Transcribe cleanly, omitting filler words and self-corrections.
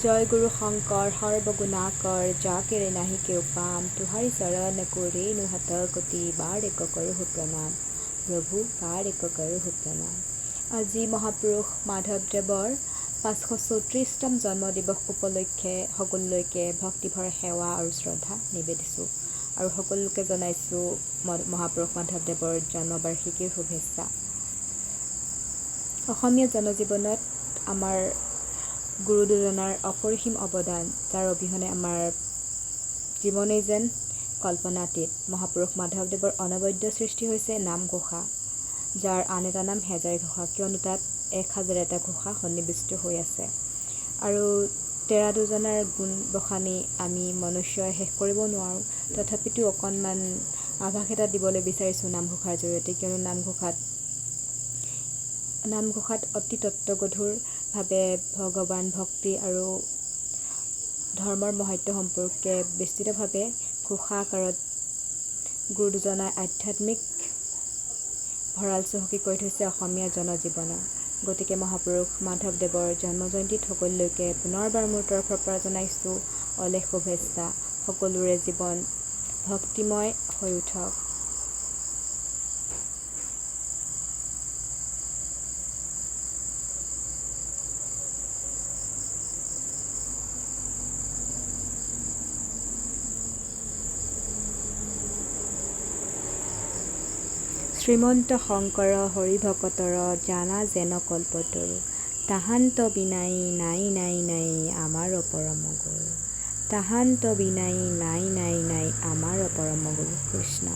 जय गुरु शंकर सर्वगुणाकर जाके नाही केव पाम तुहारी शरण को रेणु हत कोटि बार एक करो प्रणाम प्रभु बार एक करो प्रणाम। আজি মহাপুৰুষ মাধৱদেৱৰ 534তম জন্ম দিৱস উপলক্ষে সকলোলৈকে ভক্তিভৰ সেৱা আৰু শ্ৰদ্ধা নিবেদিছোঁ আৰু সকলোকে জনাইছোঁ মহাপুৰুষ মাধৱদেৱৰ জন্মবাৰ্ষিকীৰ শুভেচ্ছা। অসমীয়া জনজীৱনত আমাৰ গুৰু দুজনাৰ অপৰিসীম অৱদান, যাৰ অবিহনে আমাৰ জীৱনেই যেন কল্পনাতীত। মহাপুৰুষ মাধৱদেৱৰ অনবদ্য সৃষ্টি হৈছে নামঘোষা, যাৰ আন এটা নাম হেজাৰ ঘোষা, কিয়নো তাত 1000টা ঘোষা সন্নিৱিষ্ট হৈ আছে। আৰু তেৰা দুজনাৰ গুণ বখানি আমি মনুষ্যই শেষ কৰিব নোৱাৰোঁ, তথাপিতো অকণমান আভাস এটা দিবলৈ বিচাৰিছোঁ নামঘোষাৰ জৰিয়তে, কিয়নো নামঘোষাত অতি তত্ত্বগধুৰভাৱে ভগৱান ভক্তি আৰু ধৰ্মৰ মহত্ব সম্পৰ্কে বিস্তৃতভাৱে ঘোষা আকাৰত গুৰু দুজনাই আধ্যাত্মিক ভঁৰাল চহকী কৰি থৈছে অসমীয়া জনজীৱনৰ। গতিকে মহাপুৰুষ মাধৱদেৱৰ জন্মজয়ন্তীত সকলোলৈকে পুনৰবাৰ মোৰ তৰফৰ পৰা জনাইছোঁ অলেখ শুভেচ্ছা। সকলোৰে জীৱন ভক্তিময় হৈ উঠক। শ্ৰীমন্ত শংকৰ হৰিভকতৰ জানা যেন কল্পতৰু তাহান্ত বিনাই নাই নাই নাই আমাৰ পৰম গুৰু তাহান্ত বিনাই নাই নাই নাই আমাৰ পৰম গুৰু কৃষ্ণ।